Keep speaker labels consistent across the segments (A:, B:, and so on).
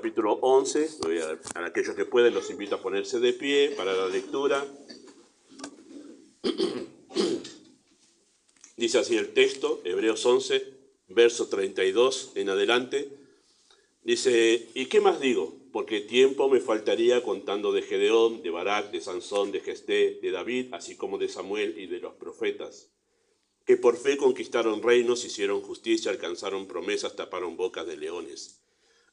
A: capítulo 11. A aquellos que pueden los invito a ponerse de pie para la lectura. Dice así el texto, Hebreos 11, verso 32 en adelante. Dice, ¿y qué más digo? Porque tiempo me faltaría contando de Gedeón, de Barak, de Sansón, de Jefté, de David, así como de Samuel y de los profetas, que por fe conquistaron reinos, hicieron justicia, alcanzaron promesas, taparon bocas de leones.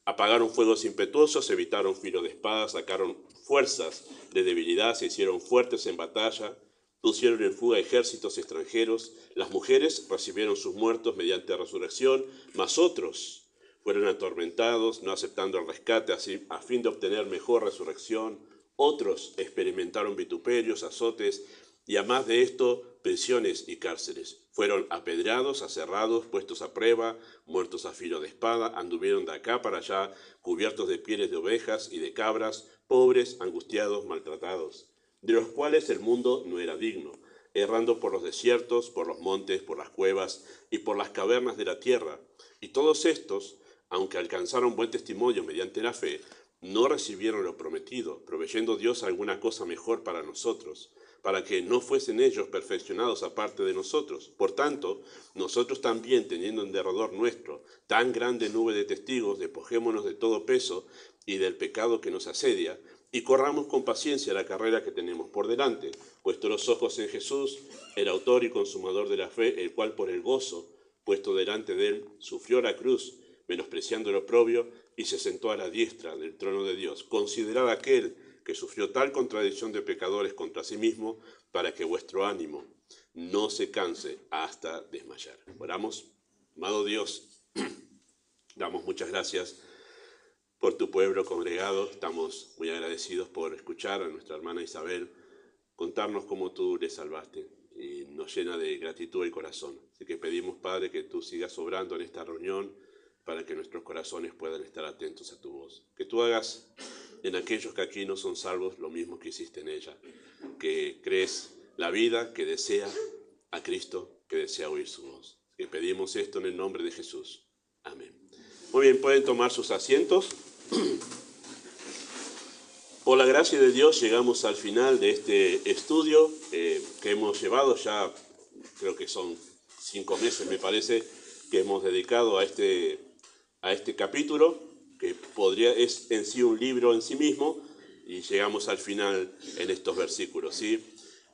A: Apagaron fuegos impetuosos, evitaron filo de espada, sacaron fuerzas de debilidad, se hicieron fuertes en batalla, pusieron en fuga ejércitos extranjeros. Las mujeres recibieron sus muertos mediante resurrección, mas otros fueron atormentados, no aceptando el rescate así, a fin de obtener mejor resurrección. Otros experimentaron vituperios, azotes, y a más de esto, prisiones y cárceles. Fueron apedreados, aserrados, puestos a prueba, muertos a filo de espada, anduvieron de acá para allá, cubiertos de pieles de ovejas y de cabras, pobres, angustiados, maltratados, de los cuales el mundo no era digno, errando por los desiertos, por los montes, por las cuevas y por las cavernas de la tierra. Y todos estos, aunque alcanzaron buen testimonio mediante la fe, no recibieron lo prometido, proveyendo Dios alguna cosa mejor para nosotros, para que no fuesen ellos perfeccionados aparte de nosotros. Por tanto, nosotros también, teniendo en derredor nuestro tan grande nube de testigos, despojémonos de todo peso y del pecado que nos asedia, y corramos con paciencia la carrera que tenemos por delante, puesto los ojos en Jesús, el autor y consumador de la fe, el cual por el gozo puesto delante de él sufrió la cruz, menospreciando el oprobio, y se sentó a la diestra del trono de Dios. Considerad aquel que sufrió tal contradicción de pecadores contra sí mismo, para que vuestro ánimo no se canse hasta desmayar. Oramos. Amado Dios, damos muchas gracias por tu pueblo congregado. Estamos muy agradecidos por escuchar a nuestra hermana Isabel contarnos cómo tú le salvaste, y nos llena de gratitud el corazón. Así que pedimos, Padre, que tú sigas obrando en esta reunión para que nuestros corazones puedan estar atentos a tu voz. Que tú hagas en aquellos que aquí no son salvos lo mismo que hiciste en ella, que crees la vida, que desea a Cristo, que desea oír su voz. Que pedimos esto en el nombre de Jesús. Amén. Muy bien, pueden tomar sus asientos. Por la gracia de Dios llegamos al final de este estudio que hemos llevado ya, creo que son 5 meses me parece, que hemos dedicado a este capítulo, que es en sí un libro en sí mismo, y llegamos al final en estos versículos, ¿sí?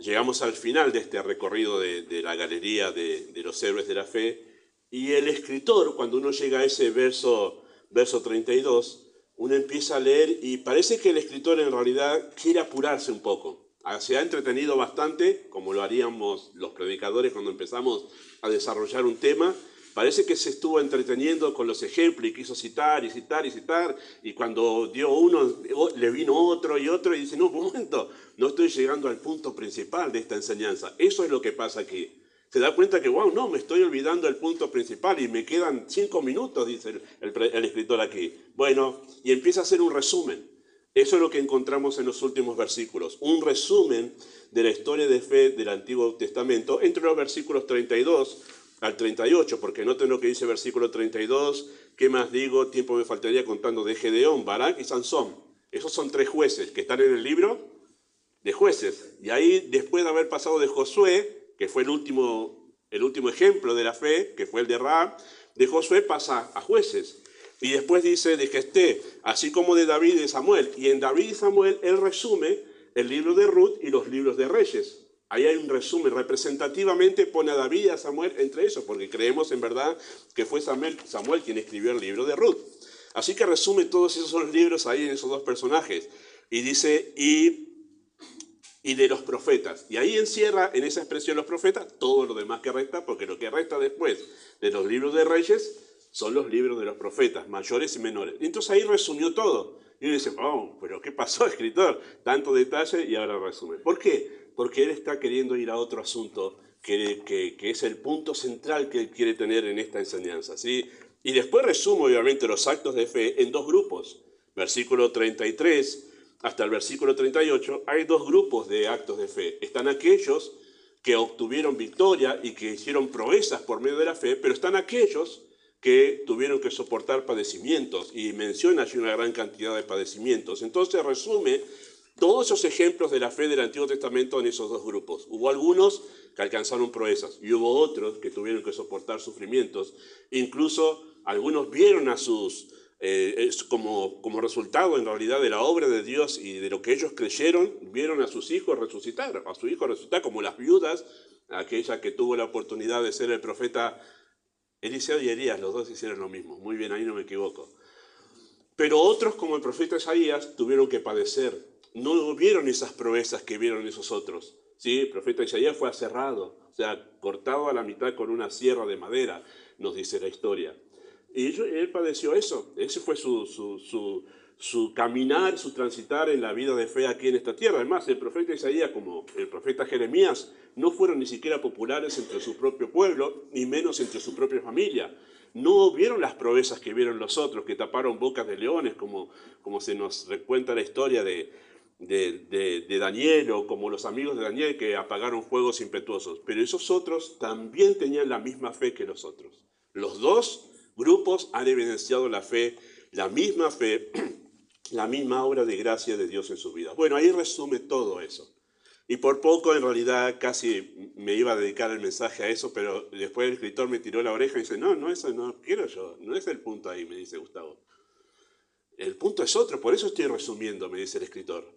A: Llegamos al final de este recorrido de la galería de los héroes de la fe, y el escritor, cuando uno llega a ese verso 32, uno empieza a leer y parece que el escritor en realidad quiere apurarse un poco. Se ha entretenido bastante, como lo haríamos los predicadores cuando empezamos a desarrollar un tema. Parece que se estuvo entreteniendo con los ejemplos y quiso citar y citar y citar, y cuando dio uno, le vino otro y otro, y dice, no, un momento, no estoy llegando al punto principal de esta enseñanza. Eso es lo que pasa aquí. Se da cuenta que, wow, no, me estoy olvidando el punto principal y me quedan 5 minutos, dice el escritor aquí. Bueno, y empieza a hacer un resumen. Eso es lo que encontramos en los últimos versículos, un resumen de la historia de fe del Antiguo Testamento entre los versículos 32 al 38, porque noten lo que dice el versículo 32, ¿qué más digo? Tiempo me faltaría contando de Gedeón, Barak y Sansón. Esos son 3 jueces que están en el libro de jueces. Y ahí, después de haber pasado de Josué, que fue el último ejemplo de la fe, que fue el de Rahab, de Josué pasa a jueces. Y después dice de Jefté, así como de David y de Samuel. Y en David y Samuel él resume el libro de Ruth y los libros de Reyes. Ahí hay un resumen, representativamente pone a David y a Samuel entre ellos, porque creemos en verdad que fue Samuel quien escribió el libro de Ruth. Así que resume todos esos libros ahí en esos 2 personajes. Y dice, y de los profetas. Y ahí encierra en esa expresión los profetas todo lo demás que resta, porque lo que resta después de los libros de Reyes son los libros de los profetas, mayores y menores. Y entonces ahí resumió todo. Y uno dice, oh, pero ¿qué pasó, escritor? Tanto detalle y ahora resume. ¿Por qué? Porque él está queriendo ir a otro asunto que es el punto central que él quiere tener en esta enseñanza, ¿sí? Y después resume, obviamente, los actos de fe en 2 grupos. Versículo 33 hasta el versículo 38, hay 2 grupos de actos de fe. Están aquellos que obtuvieron victoria y que hicieron proezas por medio de la fe, pero están aquellos que tuvieron que soportar padecimientos, y menciona allí una gran cantidad de padecimientos. Entonces resume todos esos ejemplos de la fe del Antiguo Testamento en esos dos grupos. Hubo algunos que alcanzaron proezas y hubo otros que tuvieron que soportar sufrimientos. Incluso algunos vieron a como resultado en realidad de la obra de Dios y de lo que ellos creyeron, vieron a sus hijos resucitar, a su hijo resucitar, como las viudas, aquella que tuvo la oportunidad de ser el profeta Eliseo y Elías, los dos hicieron lo mismo. Muy bien, ahí no me equivoco. Pero otros, como el profeta Isaías, tuvieron que padecer. No vieron esas proezas que vieron esos otros. ¿Sí? El profeta Isaías fue aserrado, o sea, cortado a la mitad con una sierra de madera, nos dice la historia. Y él padeció eso. Ese fue su caminar, su transitar en la vida de fe aquí en esta tierra. Además, el profeta Isaías, como el profeta Jeremías, no fueron ni siquiera populares entre su propio pueblo, ni menos entre su propia familia. No vieron las proezas que vieron los otros, que taparon bocas de leones, como se nos recuenta la historia de Daniel, o como los amigos de Daniel que apagaron fuegos impetuosos. Pero esos otros también tenían la misma fe que los otros. Los dos grupos han evidenciado la fe, la misma obra de gracia de Dios en sus vidas. Bueno, ahí resume todo eso. Y por poco, en realidad, casi me iba a dedicar el mensaje a eso, pero después el escritor me tiró la oreja y dice, no, eso no quiero yo, no es el punto ahí, me dice Gustavo. El punto es otro, por eso estoy resumiendo, me dice el escritor.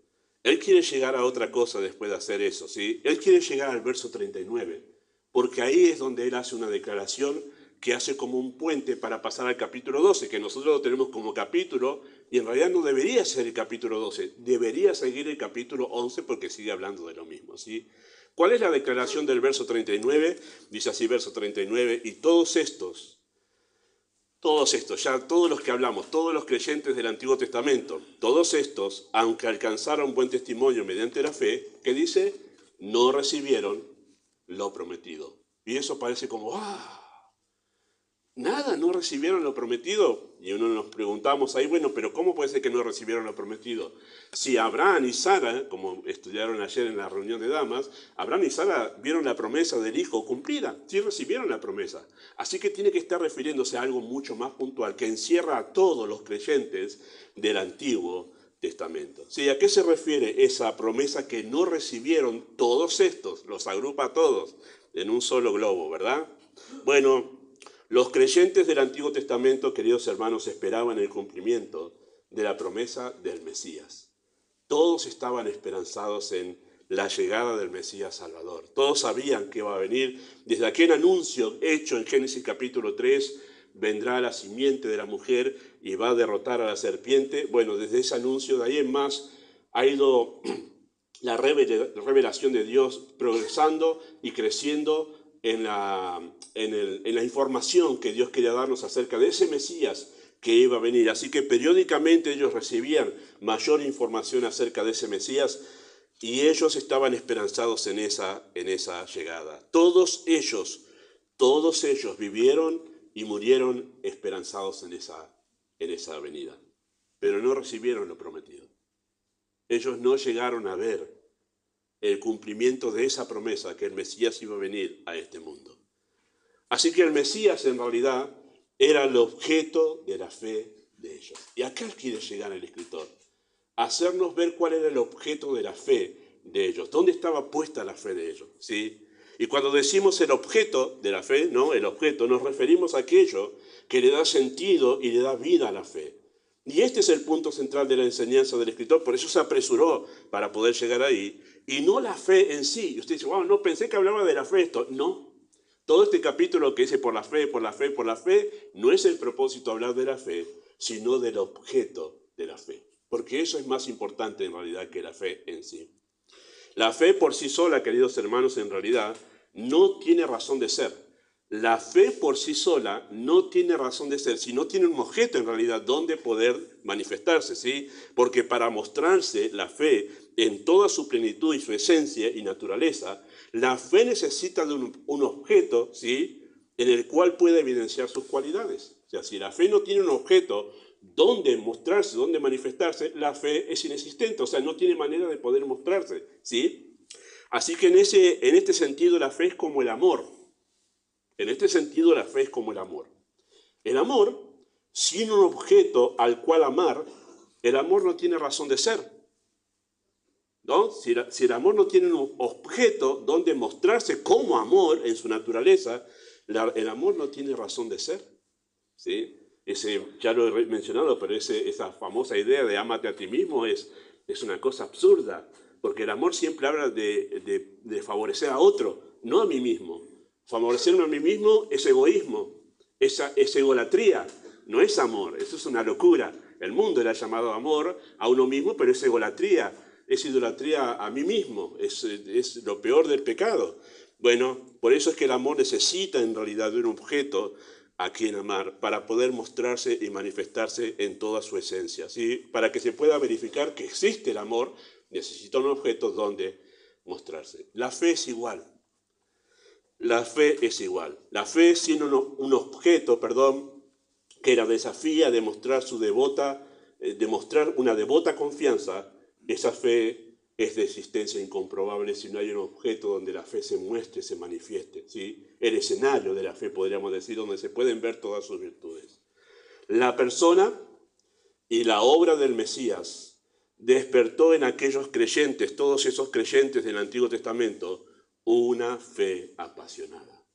A: Él quiere llegar a otra cosa después de hacer eso, ¿sí? Él quiere llegar al verso 39, porque ahí es donde él hace una declaración que hace como un puente para pasar al capítulo 12, que nosotros lo tenemos como capítulo, y en realidad no debería ser el capítulo 12, debería seguir el capítulo 11 porque sigue hablando de lo mismo, ¿sí? ¿Cuál es la declaración del verso 39? Dice así, verso 39, y todos estos, ya todos los que hablamos, todos los creyentes del Antiguo Testamento, todos estos, aunque alcanzaron buen testimonio mediante la fe, que dice, no recibieron lo prometido. Y eso parece como, nada, no recibieron lo prometido. Y uno nos preguntamos ahí, bueno, pero ¿cómo puede ser que no recibieron lo prometido? Si Abraham y Sara, como estudiaron ayer en la reunión de damas, Abraham y Sara vieron la promesa del hijo cumplida, sí recibieron la promesa. Así que tiene que estar refiriéndose a algo mucho más puntual, que encierra a todos los creyentes del Antiguo Testamento. ¿Sí? ¿A qué se refiere esa promesa que no recibieron todos estos? Los agrupa a todos en un solo globo, ¿verdad? Bueno, los creyentes del Antiguo Testamento, queridos hermanos, esperaban el cumplimiento de la promesa del Mesías. Todos estaban esperanzados en la llegada del Mesías Salvador. Todos sabían que iba a venir. Desde aquel anuncio hecho en Génesis capítulo 3, vendrá la simiente de la mujer y va a derrotar a la serpiente. Bueno, desde ese anuncio, de ahí en más, ha ido la revelación de Dios progresando y creciendo en la información que Dios quería darnos acerca de ese Mesías que iba a venir. Así que periódicamente ellos recibían mayor información acerca de ese Mesías y ellos estaban esperanzados en esa llegada. Todos ellos vivieron y murieron esperanzados en esa venida, pero no recibieron lo prometido. Ellos no llegaron a ver el cumplimiento de esa promesa que el Mesías iba a venir a este mundo. Así que el Mesías en realidad era el objeto de la fe de ellos. Y acá quiere llegar el escritor, a hacernos ver cuál era el objeto de la fe de ellos, dónde estaba puesta la fe de ellos, ¿sí? Y cuando decimos el objeto de la fe, ¿no? El objeto, nos referimos a aquello que le da sentido y le da vida a la fe. Y este es el punto central de la enseñanza del escritor, por eso se apresuró para poder llegar ahí, y no la fe en sí. Y usted dice, wow, no pensé que hablaba de la fe esto. No, todo este capítulo que dice por la fe, no es el propósito hablar de la fe, sino del objeto de la fe. Porque eso es más importante en realidad que la fe en sí. La fe por sí sola, queridos hermanos, en realidad no tiene razón de ser. La fe por sí sola no tiene razón de ser, sino tiene un objeto en realidad donde poder manifestarse, ¿sí? Porque para mostrarse la fe en toda su plenitud y su esencia y naturaleza, la fe necesita de un objeto, ¿sí? En el cual puede evidenciar sus cualidades. O sea, si la fe no tiene un objeto donde mostrarse, donde manifestarse, la fe es inexistente, o sea, no tiene manera de poder mostrarse, ¿sí? Así que en este sentido la fe es como el amor. En este sentido la fe es como el amor. El amor, sin un objeto al cual amar, el amor no tiene razón de ser, ¿no? Si el amor no tiene un objeto donde mostrarse como amor en su naturaleza, el amor no tiene razón de ser, ¿sí? Ya lo he mencionado, pero esa famosa idea de ámate a ti mismo es una cosa absurda, porque el amor siempre habla de favorecer a otro, no a mí mismo. Favorecerme a mí mismo es egoísmo, es egolatría, no es amor, eso es una locura. El mundo le ha llamado amor a uno mismo, pero es egolatría, es idolatría a mí mismo, es lo peor del pecado. Bueno, por eso es que el amor necesita en realidad de un objeto a quien amar, para poder mostrarse y manifestarse en toda su esencia, ¿sí? Para que se pueda verificar que existe el amor, necesita un objeto donde mostrarse. La fe es igual. La fe es igual. La fe sin un objeto, que la desafía a demostrar demostrar una devota confianza, esa fe es de existencia incomprobable si no hay un objeto donde la fe se muestre, se manifieste, ¿sí? El escenario de la fe, podríamos decir, donde se pueden ver todas sus virtudes. La persona y la obra del Mesías despertó en aquellos creyentes, todos esos creyentes del Antiguo Testamento, una fe apasionada.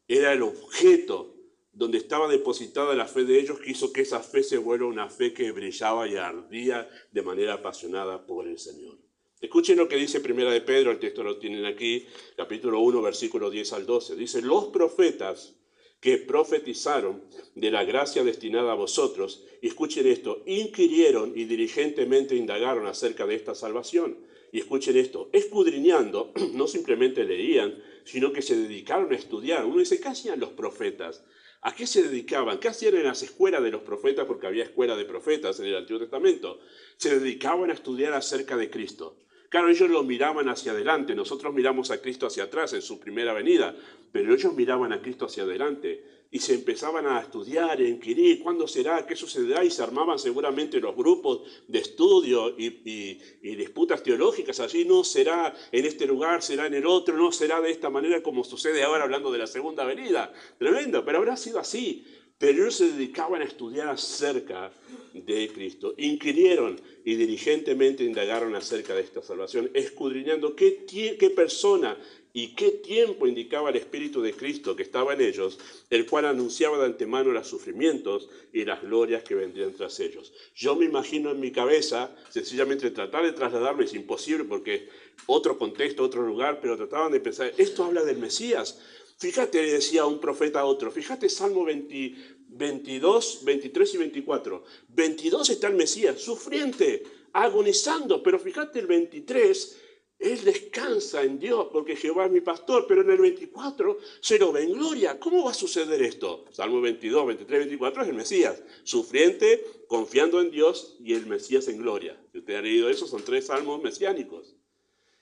A: Era el objeto donde estaba depositada la fe de ellos que hizo que esa fe se vuelva una fe que brillaba y ardía de manera apasionada por el Señor. Escuchen lo que dice Primera de Pedro, el texto lo tienen aquí, capítulo 1, versículos 10 al 12. Dice, los profetas que profetizaron de la gracia destinada a vosotros, y escuchen esto, inquirieron y diligentemente indagaron acerca de esta salvación. Y escuchen esto, escudriñando, no simplemente leían, sino que se dedicaron a estudiar. Uno dice, ¿qué hacían los profetas? ¿A qué se dedicaban? ¿Qué hacían en las escuelas de los profetas? Porque había escuela de profetas en el Antiguo Testamento. Se dedicaban a estudiar acerca de Cristo. Claro, ellos lo miraban hacia adelante, nosotros miramos a Cristo hacia atrás en su primera venida, pero ellos miraban a Cristo hacia adelante y se empezaban a estudiar, a inquirir, ¿cuándo será? ¿Qué sucederá? Y se armaban seguramente los grupos de estudio y disputas teológicas allí, no será en este lugar, será en el otro, no será de esta manera como sucede ahora hablando de la segunda venida. Tremendo, pero habrá sido así. Pero ellos se dedicaban a estudiar acerca de Cristo. Inquirieron y diligentemente indagaron acerca de esta salvación, escudriñando qué persona y qué tiempo indicaba el Espíritu de Cristo que estaba en ellos, el cual anunciaba de antemano los sufrimientos y las glorias que vendrían tras ellos. Yo me imagino en mi cabeza, sencillamente tratar de trasladarme es imposible porque otro contexto, otro lugar, pero trataban de pensar, esto habla del Mesías. Fíjate, decía un profeta a otro, fíjate Salmo 22, 23 y 24. 22 está el Mesías, sufriente, agonizando, pero fíjate el 23, él descansa en Dios porque Jehová es mi pastor, pero en el 24 se lo ve en gloria. ¿Cómo va a suceder esto? Salmo 22, 23, 24 es el Mesías, sufriente, confiando en Dios y el Mesías en gloria. Si usted ha leído eso, son 3 salmos mesiánicos.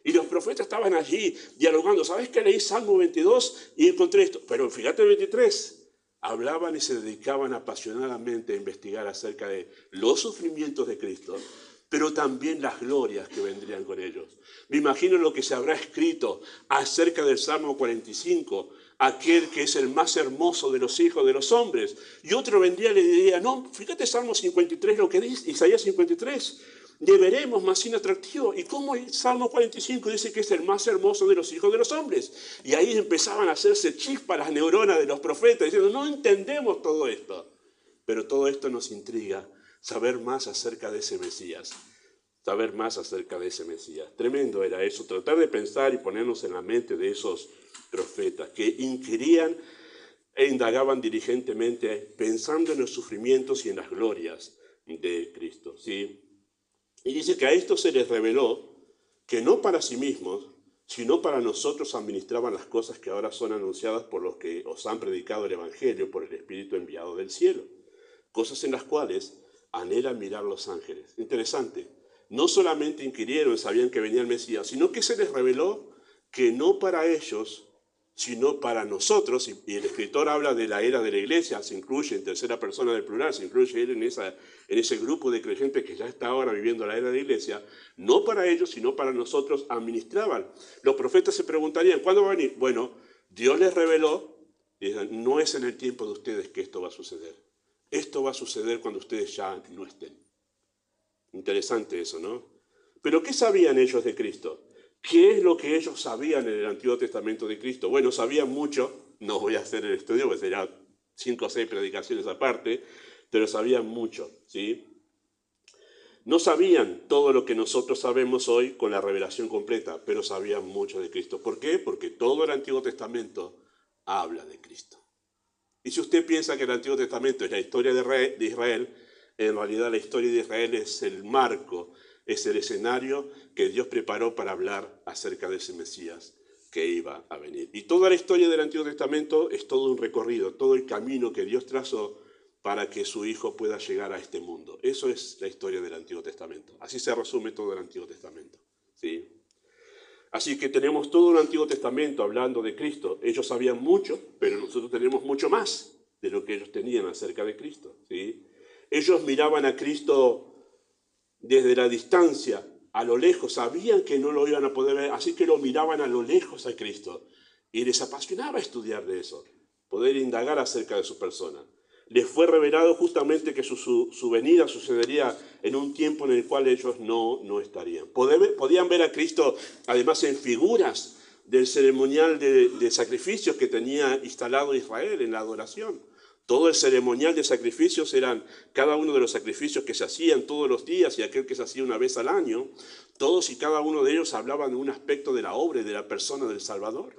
A: Y los profetas estaban allí dialogando. ¿Sabes qué? Leí Salmo 22 y encontré esto. Pero fíjate el 23. Hablaban y se dedicaban apasionadamente a investigar acerca de los sufrimientos de Cristo, pero también las glorias que vendrían con ellos. Me imagino lo que se habrá escrito acerca del Salmo 45, aquel que es el más hermoso de los hijos de los hombres. Y otro vendría y le diría, no, fíjate Salmo 53, lo que dice Isaías 53. Le veremos más inatractivo. Y como el Salmo 45 dice que es el más hermoso de los hijos de los hombres. Y ahí empezaban a hacerse chispas las neuronas de los profetas, diciendo, no entendemos todo esto. Pero todo esto nos intriga, saber más acerca de ese Mesías. Saber más acerca de ese Mesías. Tremendo era eso, tratar de pensar y ponernos en la mente de esos profetas que inquirían e indagaban diligentemente, pensando en los sufrimientos y en las glorias de Cristo, ¿sí? Y dice que a esto se les reveló que no para sí mismos, sino para nosotros administraban las cosas que ahora son anunciadas por los que os han predicado el Evangelio por el Espíritu enviado del cielo. Cosas en las cuales anhelan mirar los ángeles. Interesante. No solamente inquirieron, sabían que venía el Mesías, sino que se les reveló que no para ellos, sino para nosotros, y el escritor habla de la era de la iglesia, se incluye en tercera persona del plural, se incluye él en ese grupo de creyentes que ya está ahora viviendo la era de la iglesia, no para ellos, sino para nosotros administraban. Los profetas se preguntarían, ¿cuándo va a venir? Bueno, Dios les reveló Y dicen, no es en el tiempo de ustedes que esto va a suceder. Esto va a suceder cuando ustedes ya no estén. Interesante eso, ¿no? Pero ¿qué sabían ellos de Cristo? ¿Qué es lo que ellos sabían en el Antiguo Testamento de Cristo? Bueno, sabían mucho, no voy a hacer el estudio, porque sería 5 o 6 predicaciones aparte, pero sabían mucho, ¿sí? No sabían todo lo que nosotros sabemos hoy con la revelación completa, pero sabían mucho de Cristo. ¿Por qué? Porque todo el Antiguo Testamento habla de Cristo. Y si usted piensa que el Antiguo Testamento es la historia de Israel, en realidad la historia de Israel es el marco, es el escenario que Dios preparó para hablar acerca de ese Mesías que iba a venir. Y toda la historia del Antiguo Testamento es todo un recorrido, todo el camino que Dios trazó para que su Hijo pueda llegar a este mundo. Eso es la historia del Antiguo Testamento. Así se resume todo el Antiguo Testamento, ¿sí? Así que tenemos todo el Antiguo Testamento hablando de Cristo. Ellos sabían mucho, pero nosotros tenemos mucho más de lo que ellos tenían acerca de Cristo, ¿sí? Ellos miraban a Cristo desde la distancia, a lo lejos, sabían que no lo iban a poder ver, así que lo miraban a lo lejos a Cristo. Y les apasionaba estudiar de eso, poder indagar acerca de su persona. Les fue revelado justamente que su venida sucedería en un tiempo en el cual ellos no estarían. Podían ver a Cristo, además, en figuras del ceremonial de sacrificios que tenía instalado Israel en la adoración. Todo el ceremonial de sacrificios eran cada uno de los sacrificios que se hacían todos los días y aquel que se hacía una vez al año. Todos y cada uno de ellos hablaban de un aspecto de la obra y de la persona del Salvador.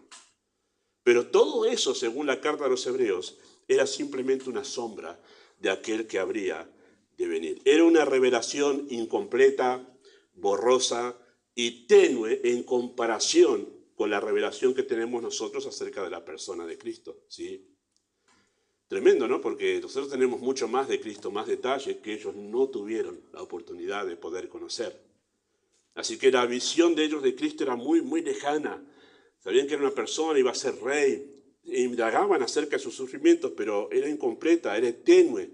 A: Pero todo eso, según la carta a los Hebreos, era simplemente una sombra de aquel que habría de venir. Era una revelación incompleta, borrosa y tenue en comparación con la revelación que tenemos nosotros acerca de la persona de Cristo, ¿sí? Tremendo, ¿no? Porque nosotros tenemos mucho más de Cristo, más detalles que ellos no tuvieron la oportunidad de poder conocer. Así que la visión de ellos de Cristo era muy, muy lejana. Sabían que era una persona, iba a ser rey. Indagaban acerca de sus sufrimientos, pero era incompleta, era tenue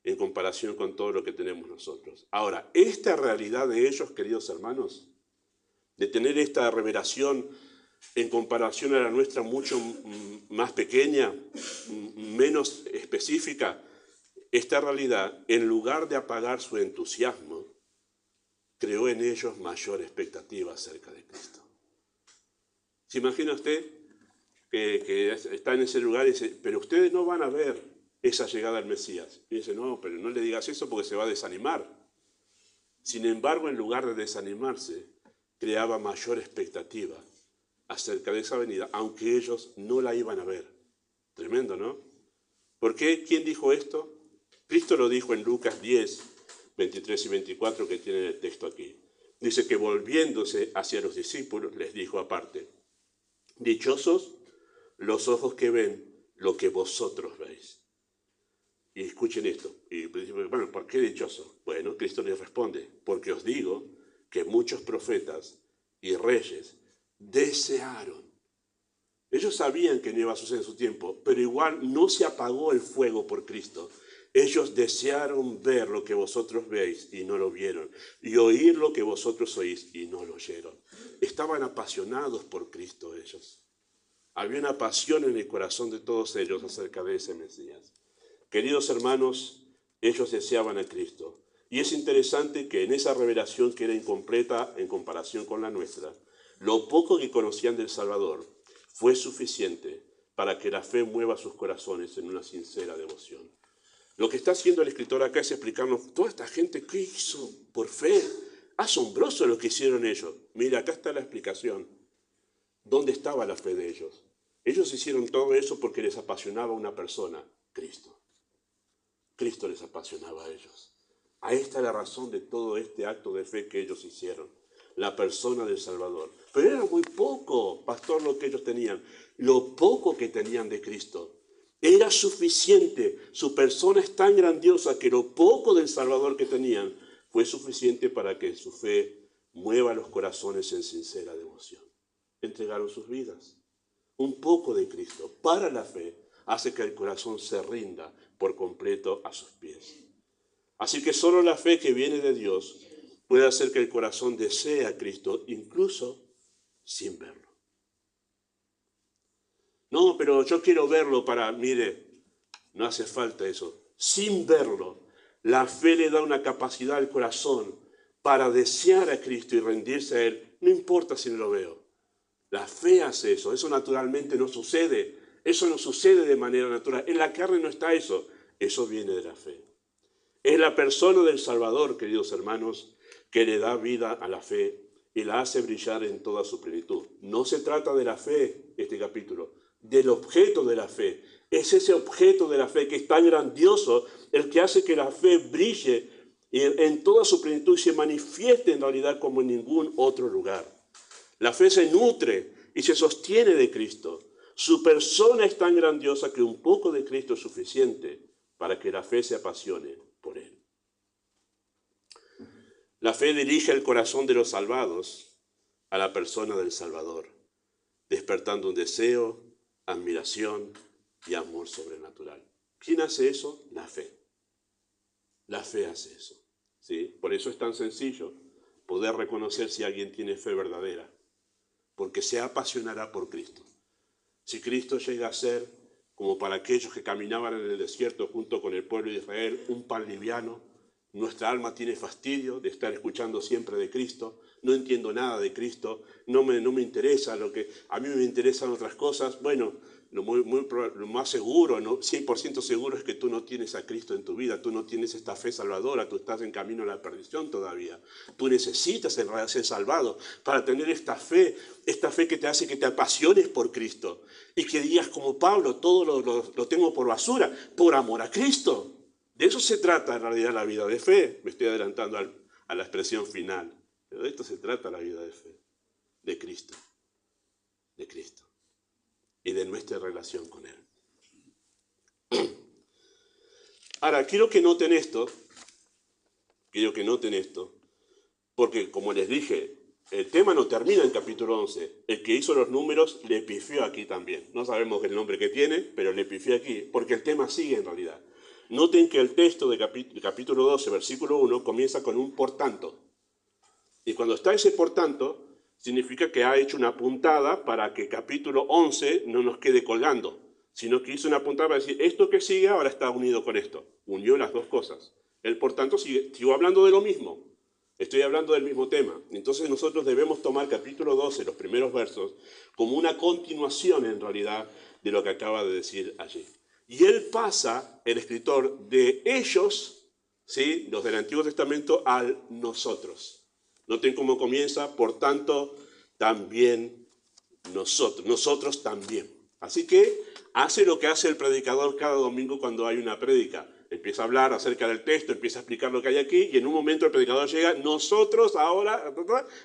A: en comparación con todo lo que tenemos nosotros. Ahora, esta realidad de ellos, queridos hermanos, de tener esta revelación en comparación a la nuestra mucho más pequeña, menos específica, esta realidad, en lugar de apagar su entusiasmo, creó en ellos mayor expectativa acerca de Cristo. ¿Se imagina usted que está en ese lugar y dice, pero ustedes no van a ver esa llegada al Mesías? Y dice, no, pero no le digas eso porque se va a desanimar. Sin embargo, en lugar de desanimarse, creaba mayor expectativa acerca de esa venida, aunque ellos no la iban a ver. Tremendo, ¿no? ¿Por qué? ¿Quién dijo esto? Cristo lo dijo en Lucas 10, 23 y 24, que tienen el texto aquí. Dice que volviéndose hacia los discípulos, les dijo aparte, dichosos los ojos que ven lo que vosotros veis. Y escuchen esto. Y bueno, ¿por qué dichosos? Bueno, Cristo les responde, porque os digo que muchos profetas y reyes desearon. Ellos sabían que no iba a suceder en su tiempo, pero igual no se apagó el fuego por Cristo. Ellos desearon ver lo que vosotros veis y no lo vieron, y oír lo que vosotros oís y no lo oyeron. Estaban apasionados por Cristo ellos. Había una pasión en el corazón de todos ellos acerca de ese Mesías. Queridos hermanos, ellos deseaban a Cristo. Y es interesante que en esa revelación que era incompleta en comparación con la nuestra, lo poco que conocían del Salvador fue suficiente para que la fe mueva sus corazones en una sincera devoción. Lo que está haciendo el escritor acá es explicarnos toda esta gente qué hizo por fe. Asombroso lo que hicieron ellos. Mira, acá está la explicación. ¿Dónde estaba la fe de ellos? Ellos hicieron todo eso porque les apasionaba una persona, Cristo. Cristo les apasionaba a ellos. Ahí está la razón de todo este acto de fe que ellos hicieron. La persona del Salvador. Pero era muy poco, pastor, lo que ellos tenían. Lo poco que tenían de Cristo. Era suficiente. Su persona es tan grandiosa que lo poco del Salvador que tenían fue suficiente para que su fe mueva los corazones en sincera devoción. Entregaron sus vidas. Un poco de Cristo para la fe hace que el corazón se rinda por completo a sus pies. Así que solo la fe que viene de Dios puede hacer que el corazón desee a Cristo incluso sin verlo. No, pero yo quiero verlo para, mire, no hace falta eso. Sin verlo, la fe le da una capacidad al corazón para desear a Cristo y rendirse a Él. No importa si no lo veo. La fe hace eso. Eso naturalmente no sucede. Eso no sucede de manera natural. En la carne no está eso. Eso viene de la fe. Es la persona del Salvador, queridos hermanos, que le da vida a la fe y la hace brillar en toda su plenitud. No se trata de la fe, este capítulo, del objeto de la fe. Es ese objeto de la fe que es tan grandioso el que hace que la fe brille en toda su plenitud y se manifieste en realidad como en ningún otro lugar. La fe se nutre y se sostiene de Cristo. Su persona es tan grandiosa que un poco de Cristo es suficiente para que la fe se apasione por Él. La fe dirige el corazón de los salvados a la persona del Salvador, despertando un deseo, admiración y amor sobrenatural. ¿Quién hace eso? La fe. La fe hace eso. ¿Sí? Por eso es tan sencillo poder reconocer si alguien tiene fe verdadera, porque se apasionará por Cristo. Si Cristo llega a ser, como para aquellos que caminaban en el desierto junto con el pueblo de Israel, un pan liviano, nuestra alma tiene fastidio de estar escuchando siempre de Cristo, no entiendo nada de Cristo, no me interesa lo que a mí me interesan otras cosas. Bueno, lo más seguro, ¿no? 100% seguro es que tú no tienes a Cristo en tu vida, tú no tienes esta fe salvadora, tú estás en camino a la perdición todavía. Tú necesitas en realidad ser salvado para tener esta fe que te hace que te apasiones por Cristo y que digas como Pablo, todo lo tengo por basura, por amor a Cristo. De eso se trata en realidad la vida de fe. Me estoy adelantando a la expresión final. Pero de esto se trata la vida de fe. De Cristo. De Cristo. Y de nuestra relación con Él. Ahora, quiero que noten esto. Porque como les dije, el tema no termina en capítulo 11. El que hizo los números le pifió aquí también. No sabemos el nombre que tiene, pero le pifió aquí. Porque el tema sigue en realidad. Noten que el texto de capítulo 12, versículo 1, comienza con un por tanto. Y cuando está ese por tanto, significa que ha hecho una puntada para que capítulo 11 no nos quede colgando, sino que hizo una puntada para decir, esto que sigue ahora está unido con esto. Unió las dos cosas. El por tanto sigo hablando de lo mismo. Estoy hablando del mismo tema. Entonces nosotros debemos tomar capítulo 12, los primeros versos, como una continuación en realidad de lo que acaba de decir allí. Y él pasa, el escritor, de ellos, ¿sí?, los del Antiguo Testamento, al nosotros. Noten cómo comienza, por tanto, también nosotros también. Así que hace lo que hace el predicador cada domingo cuando hay una prédica. Empieza a hablar acerca del texto, empieza a explicar lo que hay aquí, y en un momento el predicador llega, nosotros ahora,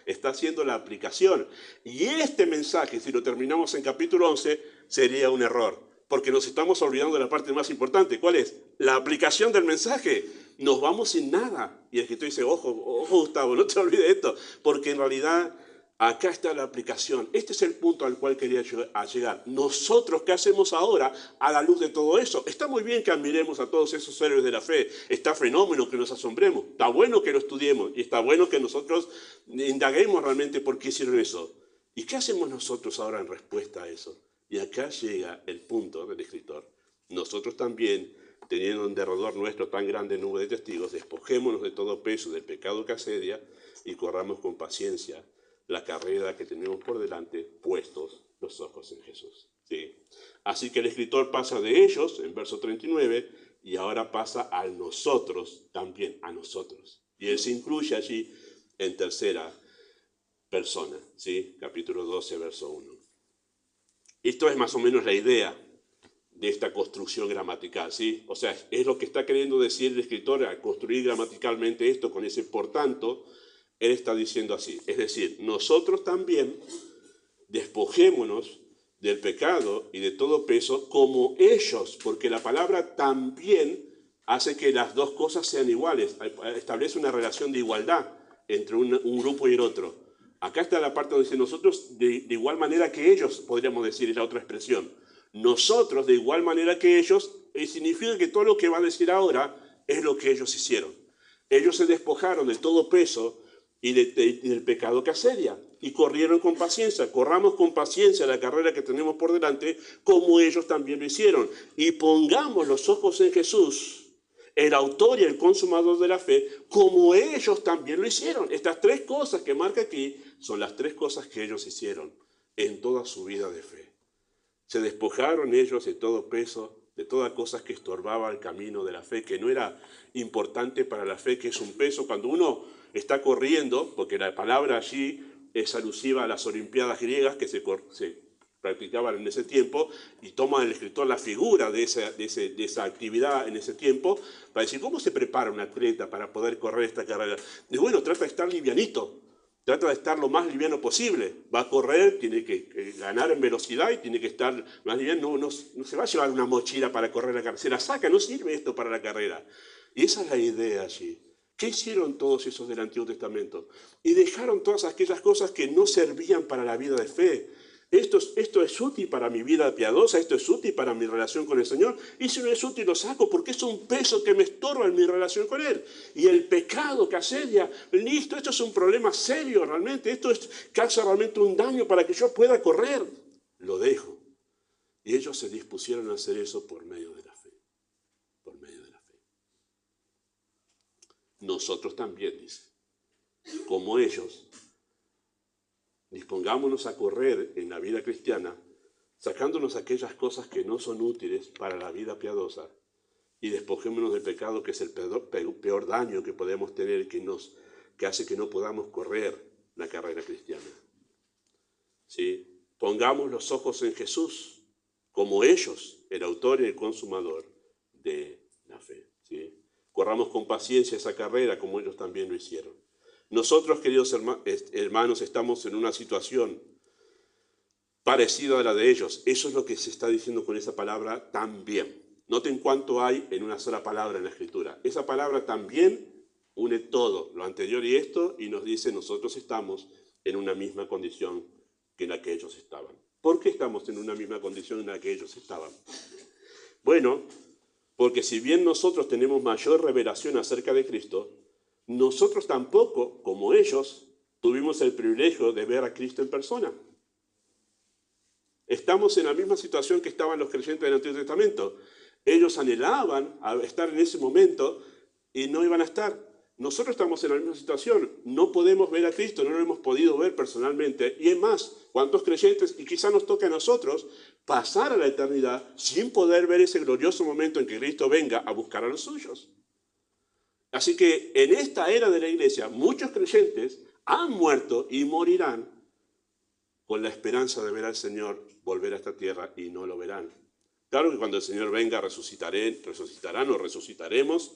A: está haciendo la aplicación. Y este mensaje, si lo terminamos en capítulo 11, sería un error. Porque nos estamos olvidando de la parte más importante. ¿Cuál es? La aplicación del mensaje. Nos vamos sin nada. Y el escritor dice, ojo Gustavo, no te olvides de esto. Porque en realidad acá está la aplicación. Este es el punto al cual quería llegar. Nosotros, ¿qué hacemos ahora a la luz de todo eso? Está muy bien que admiremos a todos esos héroes de la fe. Está fenómeno que nos asombremos. Está bueno que lo estudiemos. Y está bueno que nosotros indaguemos realmente por qué hicieron eso. ¿Y qué hacemos nosotros ahora en respuesta a eso? Y acá llega el punto del escritor. Nosotros también, teniendo en derredor nuestro tan grande nube de testigos, despojémonos de todo peso del pecado que asedia y corramos con paciencia la carrera que tenemos por delante, puestos los ojos en Jesús. ¿Sí? Así que el escritor pasa de ellos, en verso 39, y ahora pasa a nosotros, también a nosotros. Y él se incluye allí en tercera persona, ¿sí? Capítulo 12, verso 1. Esto es más o menos la idea de esta construcción gramatical, ¿sí? O sea, es lo que está queriendo decir el escritor al construir gramaticalmente esto con ese por tanto. Él está diciendo así, es decir, nosotros también despojémonos del pecado y de todo peso como ellos, porque la palabra también hace que las dos cosas sean iguales, establece una relación de igualdad entre un grupo y el otro. Acá está la parte donde dice nosotros de igual manera que ellos, podríamos decir, es la otra expresión. Nosotros de igual manera que ellos, significa que todo lo que va a decir ahora es lo que ellos hicieron. Ellos se despojaron de todo peso y del pecado que asedia. Y corrieron con paciencia. Corramos con paciencia la carrera que tenemos por delante, como ellos también lo hicieron. Y pongamos los ojos en Jesús, el autor y el consumador de la fe, como ellos también lo hicieron. Estas tres cosas que marca aquí son las tres cosas que ellos hicieron en toda su vida de fe. Se despojaron ellos de todo peso, de todas cosas que estorbaban el camino de la fe, que no era importante para la fe, que es un peso. Cuando uno está corriendo, porque la palabra allí es alusiva a las Olimpiadas griegas que se practicaban en ese tiempo, y toma el escritor la figura de esa actividad en ese tiempo, para decir, ¿cómo se prepara un atleta para poder correr esta carrera? Y bueno, trata de estar livianito, trata de estar lo más liviano posible. Va a correr, tiene que ganar en velocidad y tiene que estar más liviano. No se va a llevar una mochila para correr la carrera, se la saca, no sirve esto para la carrera. Y esa es la idea allí. ¿Qué hicieron todos esos del Antiguo Testamento? Y dejaron todas aquellas cosas que no servían para la vida de fe. Esto es útil para mi vida piadosa, esto es útil para mi relación con el Señor. Y si no es útil, lo saco porque es un peso que me estorba en mi relación con Él. Y el pecado que asedia, listo, esto es un problema serio realmente. Esto causa realmente un daño para que yo pueda correr. Lo dejo. Y ellos se dispusieron a hacer eso por medio de la fe. Por medio de la fe. Nosotros también, dice, como ellos, dispongámonos a correr en la vida cristiana, sacándonos aquellas cosas que no son útiles para la vida piadosa, y despojémonos del pecado, que es el peor daño que podemos tener, que hace que no podamos correr la carrera cristiana. ¿Sí? Pongamos los ojos en Jesús, como ellos, el autor y el consumador de la fe. ¿Sí? Corramos con paciencia esa carrera, como ellos también lo hicieron. Nosotros, queridos hermanos, estamos en una situación parecida a la de ellos. Eso es lo que se está diciendo con esa palabra también. Noten cuánto hay en una sola palabra en la Escritura. Esa palabra también une todo, lo anterior y esto, y nos dice, nosotros estamos en una misma condición que en la que ellos estaban. ¿Por qué estamos en una misma condición en la que ellos estaban? Bueno, porque si bien nosotros tenemos mayor revelación acerca de Cristo, nosotros tampoco, como ellos, tuvimos el privilegio de ver a Cristo en persona. Estamos en la misma situación que estaban los creyentes del Antiguo Testamento. Ellos anhelaban a estar en ese momento y no iban a estar. Nosotros estamos en la misma situación. No podemos ver a Cristo, no lo hemos podido ver personalmente. Y es más, ¿cuántos creyentes? Y quizá nos toque a nosotros pasar a la eternidad sin poder ver ese glorioso momento en que Cristo venga a buscar a los suyos. Así que en esta era de la iglesia, muchos creyentes han muerto y morirán con la esperanza de ver al Señor volver a esta tierra, y no lo verán. Claro que cuando el Señor venga resucitarán o resucitaremos,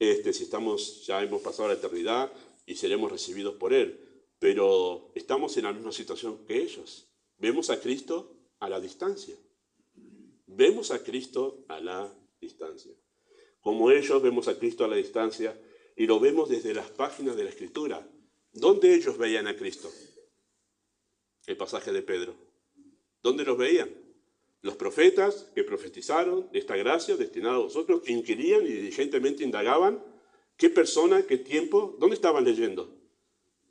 A: si ya hemos pasado la eternidad y seremos recibidos por Él. Pero estamos en la misma situación que ellos. Vemos a Cristo a la distancia. Vemos a Cristo a la distancia. Como ellos, vemos a Cristo a la distancia y lo vemos desde las páginas de la Escritura. ¿Dónde ellos veían a Cristo? El pasaje de Pedro. ¿Dónde los veían? Los profetas que profetizaron de esta gracia destinada a vosotros, inquirían y diligentemente indagaban qué persona, qué tiempo, ¿dónde estaban leyendo?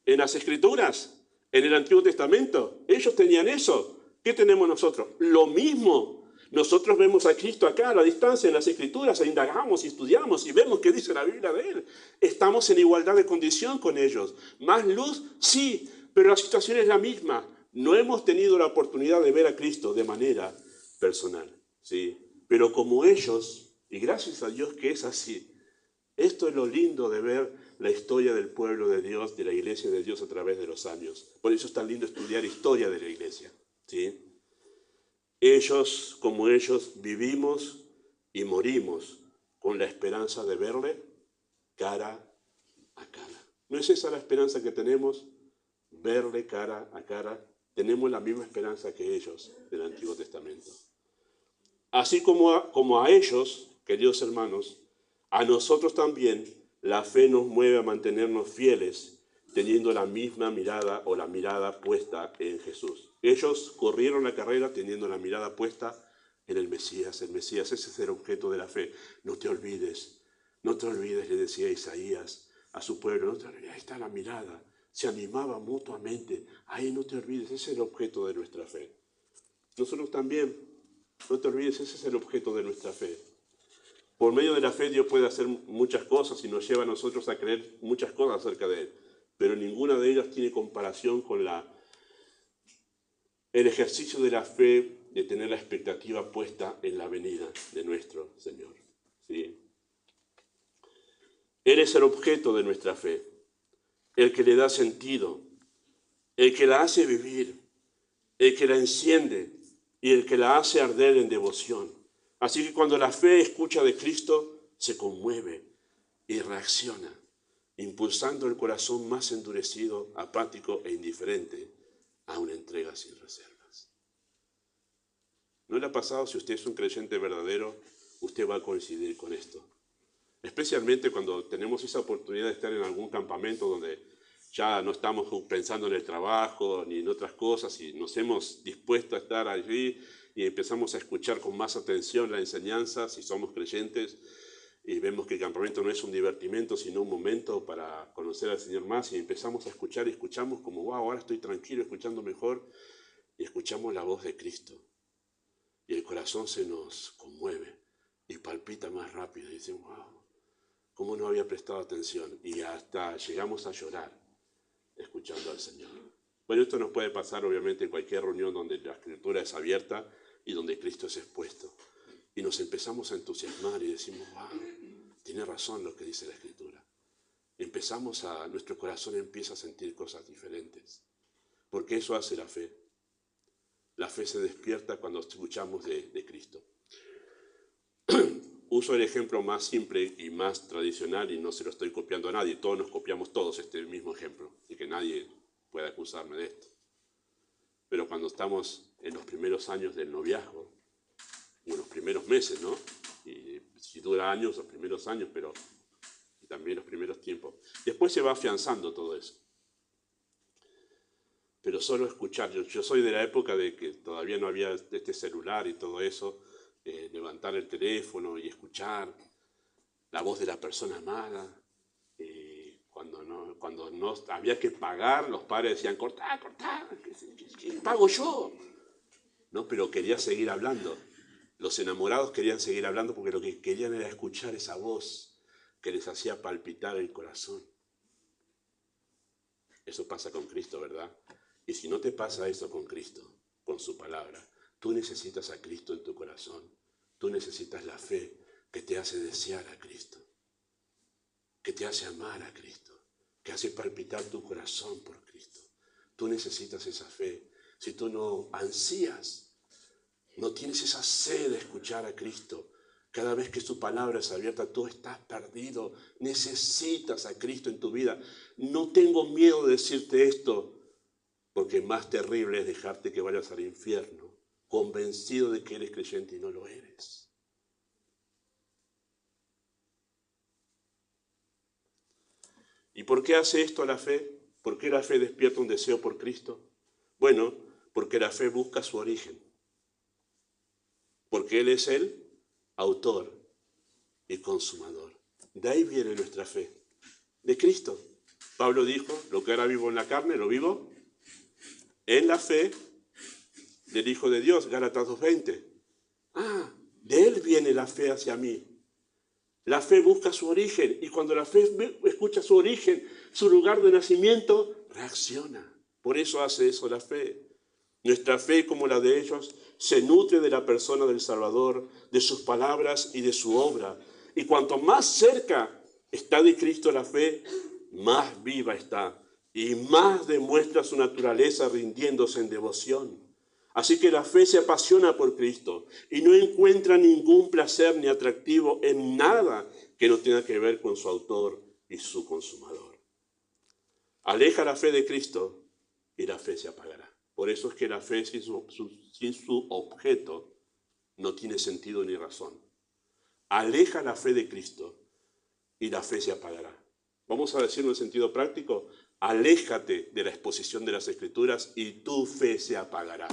A: En las Escrituras, en el Antiguo Testamento. Ellos tenían eso. ¿Qué tenemos nosotros? Lo mismo. Nosotros vemos a Cristo acá a la distancia en las Escrituras, e indagamos y estudiamos y vemos qué dice la Biblia de Él. Estamos en igualdad de condición con ellos. ¿Más luz? Sí, pero la situación es la misma. No hemos tenido la oportunidad de ver a Cristo de manera personal, ¿sí? Pero como ellos, y gracias a Dios que es así, esto es lo lindo de ver la historia del pueblo de Dios, de la iglesia de Dios a través de los años. Por eso es tan lindo estudiar historia de la iglesia, ¿sí? Ellos, como ellos, vivimos y morimos con la esperanza de verle cara a cara. ¿No es esa la esperanza que tenemos? Verle cara a cara. Tenemos la misma esperanza que ellos del Antiguo Testamento. Así como a ellos, queridos hermanos, a nosotros también la fe nos mueve a mantenernos fieles, teniendo la misma mirada o la mirada puesta en Jesús. Ellos corrieron la carrera teniendo la mirada puesta en el Mesías. El Mesías, ese es el objeto de la fe. No te olvides, le decía Isaías a su pueblo. No te olvides, ahí está la mirada. Se animaba mutuamente. Ahí no te olvides, ese es el objeto de nuestra fe. Nosotros también, no te olvides, ese es el objeto de nuestra fe. Por medio de la fe Dios puede hacer muchas cosas y nos lleva a nosotros a creer muchas cosas acerca de Él. Pero ninguna de ellas tiene comparación con el ejercicio de la fe, de tener la expectativa puesta en la venida de nuestro Señor. ¿Sí? Él es el objeto de nuestra fe, el que le da sentido, el que la hace vivir, el que la enciende y el que la hace arder en devoción. Así que cuando la fe escucha de Cristo, se conmueve y reacciona, impulsando el corazón más endurecido, apático e indiferente a una entrega sin reservas. ¿No le ha pasado? Si usted es un creyente verdadero, usted va a coincidir con esto. Especialmente cuando tenemos esa oportunidad de estar en algún campamento donde ya no estamos pensando en el trabajo ni en otras cosas y nos hemos dispuesto a estar allí y empezamos a escuchar con más atención la enseñanza, si somos creyentes, y vemos que el campamento no es un divertimento, sino un momento para conocer al Señor más, y empezamos a escuchar y escuchamos como, wow, ahora estoy tranquilo, escuchando mejor, y escuchamos la voz de Cristo. Y el corazón se nos conmueve y palpita más rápido, y dicen, wow, ¿cómo no había prestado atención? Y hasta llegamos a llorar escuchando al Señor. Bueno, esto nos puede pasar obviamente en cualquier reunión donde la Escritura es abierta y donde Cristo es expuesto. Y nos empezamos a entusiasmar y decimos, wow, tiene razón lo que dice la Escritura. Nuestro corazón empieza a sentir cosas diferentes. Porque eso hace la fe. La fe se despierta cuando escuchamos de Cristo. Uso el ejemplo más simple y más tradicional y no se lo estoy copiando a nadie. Todos nos copiamos todos este mismo ejemplo y que nadie pueda acusarme de esto. Pero cuando estamos en los primeros años del noviazgo, o en los primeros meses, ¿no? Y si dura años, los primeros años, pero también los primeros tiempos. Después se va afianzando todo eso. Pero solo escuchar, yo soy de la época de que todavía no había este celular y todo eso, levantar el teléfono y escuchar la voz de la persona amada. Cuando no había que pagar, los padres decían, cortá, ¿qué pago yo? No, pero quería seguir hablando. Los enamorados querían seguir hablando porque lo que querían era escuchar esa voz que les hacía palpitar el corazón. Eso pasa con Cristo, ¿verdad? Y si no te pasa eso con Cristo, con su palabra, tú necesitas a Cristo en tu corazón. Tú necesitas la fe que te hace desear a Cristo, que te hace amar a Cristo, que hace palpitar tu corazón por Cristo. Tú necesitas esa fe. Si tú no ansías, no tienes esa sed de escuchar a Cristo, cada vez que su palabra es abierta, tú estás perdido. Necesitas a Cristo en tu vida. No tengo miedo de decirte esto, porque más terrible es dejarte que vayas al infierno, convencido de que eres creyente y no lo eres. ¿Y por qué hace esto la fe? ¿Por qué la fe despierta un deseo por Cristo? Bueno, porque la fe busca su origen. Porque Él es el autor y consumador. De ahí viene nuestra fe, de Cristo. Pablo dijo, lo que ahora vivo en la carne, lo vivo en la fe del Hijo de Dios, Gálatas 2:20. De Él viene la fe hacia mí. La fe busca su origen y cuando la fe escucha su origen, su lugar de nacimiento, reacciona. Por eso hace eso la fe. Nuestra fe, como la de ellos, se nutre de la persona del Salvador, de sus palabras y de su obra. Y cuanto más cerca está de Cristo la fe, más viva está y más demuestra su naturaleza rindiéndose en devoción. Así que la fe se apasiona por Cristo y no encuentra ningún placer ni atractivo en nada que no tenga que ver con su autor y su consumador. Aleja la fe de Cristo y la fe se apagará. Por eso es que la fe sin su objeto no tiene sentido ni razón. Aleja la fe de Cristo y la fe se apagará. Vamos a decirlo en sentido práctico, aléjate de la exposición de las Escrituras y tu fe se apagará.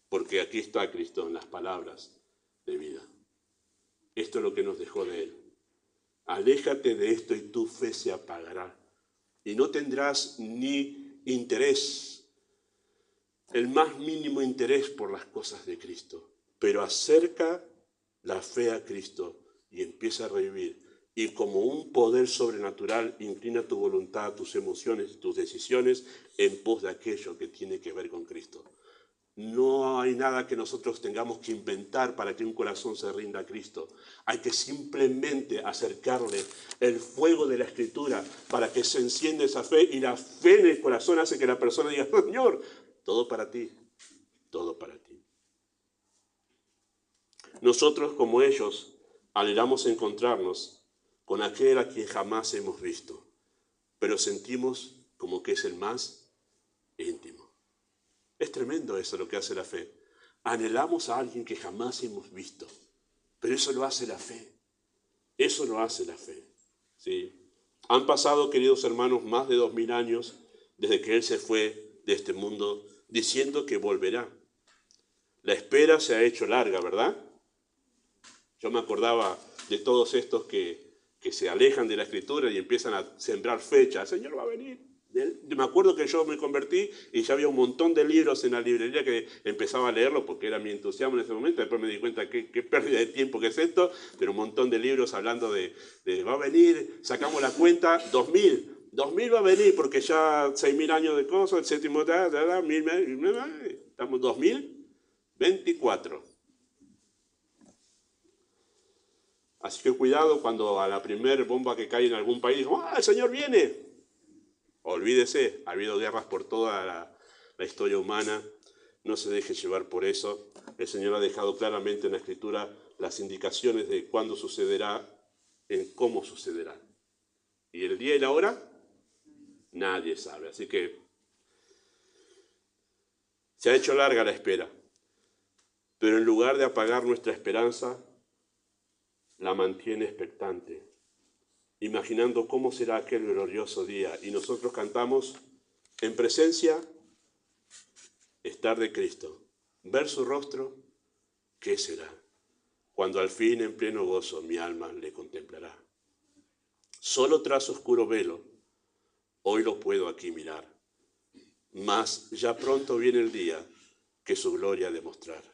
A: Porque aquí está Cristo en las palabras de vida. Esto es lo que nos dejó de Él. Aléjate de esto y tu fe se apagará. Y no tendrás ni interés, el más mínimo interés por las cosas de Cristo. Pero acerca la fe a Cristo y empieza a revivir. Y como un poder sobrenatural, inclina tu voluntad, tus emociones, tus decisiones en pos de aquello que tiene que ver con Cristo. No hay nada que nosotros tengamos que inventar para que un corazón se rinda a Cristo. Hay que simplemente acercarle el fuego de la Escritura para que se encienda esa fe, y la fe en el corazón hace que la persona diga: Señor, todo para ti, todo para ti. Nosotros, como ellos, anhelamos encontrarnos con aquel a quien jamás hemos visto, pero sentimos como que es el más íntimo. Es tremendo eso lo que hace la fe. Anhelamos a alguien que jamás hemos visto, pero eso lo hace la fe. Eso lo hace la fe. ¿Sí? Han pasado, queridos hermanos, más de 2000 años desde que Él se fue de este mundo, diciendo que volverá. La espera se ha hecho larga, ¿verdad? Yo me acordaba de todos estos que se alejan de la Escritura y empiezan a sembrar fechas. El Señor va a venir. Me acuerdo que yo me convertí y ya había un montón de libros en la librería que empezaba a leerlo porque era mi entusiasmo en ese momento. Después me di cuenta qué pérdida de tiempo que es esto, pero un montón de libros hablando de va a venir, sacamos la cuenta, 2000 va a venir porque ya 6000 años de cosas, el séptimo, estamos 2024. Así que cuidado cuando a la primera bomba que cae en algún país, ¡ah, el Señor viene! Olvídese, ha habido guerras por toda la historia humana, no se deje llevar por eso. El Señor ha dejado claramente en la Escritura las indicaciones de cuándo sucederá, en cómo sucederá. ¿Y el día y la hora? Nadie sabe, así que se ha hecho larga la espera, pero en lugar de apagar nuestra esperanza, la mantiene expectante, imaginando cómo será aquel glorioso día. Y nosotros cantamos: en presencia, estar de Cristo, ver su rostro, ¿qué será? Cuando al fin en pleno gozo mi alma le contemplará. Solo tras oscuro velo, hoy lo puedo aquí mirar, mas ya pronto viene el día que su gloria ha de mostrar.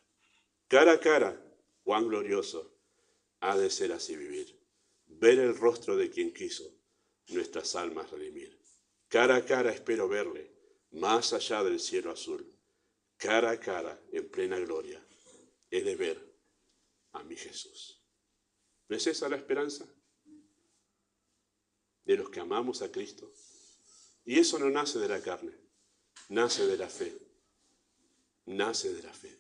A: Cara a cara, cuán glorioso ha de ser así vivir, ver el rostro de quien quiso nuestras almas redimir. Cara a cara espero verle, más allá del cielo azul. Cara a cara, en plena gloria, he de ver a mi Jesús. ¿No es esa la esperanza de los que amamos a Cristo? Y eso no nace de la carne, nace de la fe. Nace de la fe.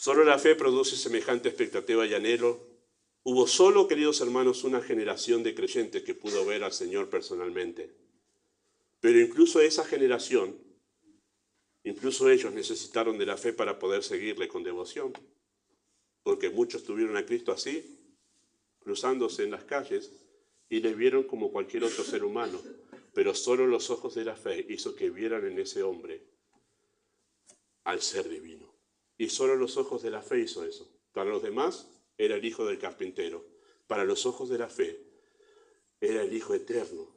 A: Solo la fe produce semejante expectativa y anhelo. Hubo solo, queridos hermanos, una generación de creyentes que pudo ver al Señor personalmente. Pero incluso esa generación, incluso ellos necesitaron de la fe para poder seguirle con devoción. Porque muchos tuvieron a Cristo así, cruzándose en las calles, y le vieron como cualquier otro ser humano. Pero solo los ojos de la fe hizo que vieran en ese hombre al ser divino. Y solo los ojos de la fe hizo eso. Para los demás era el hijo del carpintero. Para los ojos de la fe era el Hijo eterno.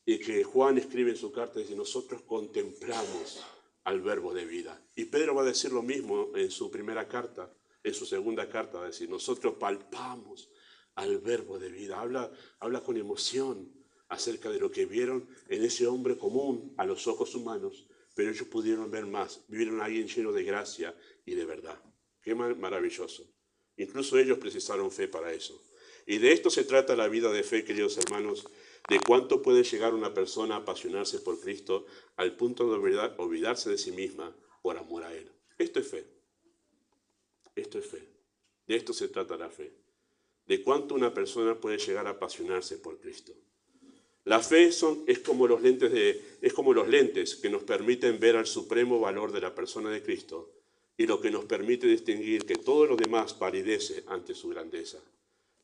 A: Y que Juan escribe en su carta, dice: nosotros contemplamos al verbo de vida. Y Pedro va a decir lo mismo en su primera carta, en su segunda carta, va a decir: nosotros palpamos al verbo de vida. Habla con emoción acerca de lo que vieron en ese hombre común a los ojos humanos, pero ellos pudieron ver más, vivieron a alguien lleno de gracia y de verdad. Qué maravilloso. Incluso ellos precisaron fe para eso. Y de esto se trata la vida de fe, queridos hermanos, de cuánto puede llegar una persona a apasionarse por Cristo al punto de olvidarse de sí misma por amor a Él. Esto es fe. Esto es fe. De esto se trata la fe. De cuánto una persona puede llegar a apasionarse por Cristo. La fe es como los lentes que nos permiten ver al supremo valor de la persona de Cristo y lo que nos permite distinguir que todo lo demás palidece ante su grandeza.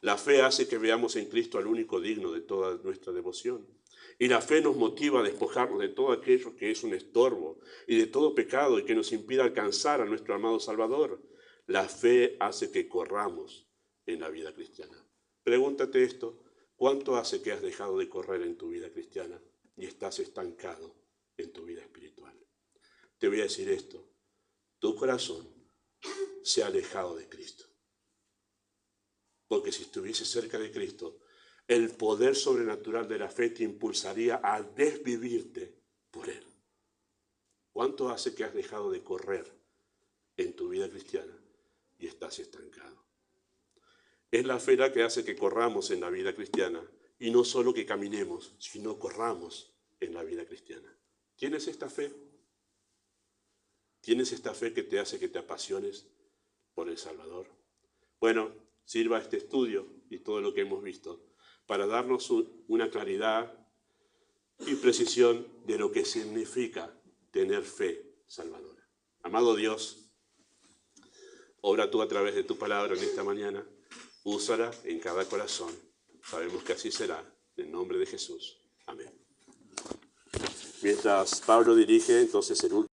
A: La fe hace que veamos en Cristo al único digno de toda nuestra devoción. Y la fe nos motiva a despojarnos de todo aquello que es un estorbo y de todo pecado y que nos impida alcanzar a nuestro amado Salvador. La fe hace que corramos en la vida cristiana. Pregúntate esto, ¿cuánto hace que has dejado de correr en tu vida cristiana y estás estancado en tu vida espiritual? Te voy a decir esto, tu corazón se ha alejado de Cristo. Porque si estuviese cerca de Cristo, el poder sobrenatural de la fe te impulsaría a desvivirte por Él. ¿Cuánto hace que has dejado de correr en tu vida cristiana y estás estancado? Es la fe la que hace que corramos en la vida cristiana y no solo que caminemos, sino corramos en la vida cristiana. ¿Tienes esta fe? ¿Tienes esta fe que te hace que te apasiones por el Salvador? Bueno, sirva este estudio y todo lo que hemos visto para darnos una claridad y precisión de lo que significa tener fe salvadora. Amado Dios, obra tú a través de tu palabra en esta mañana, úsala en cada corazón. Sabemos que así será, en el nombre de Jesús. Amén. Mientras Pablo dirige entonces el último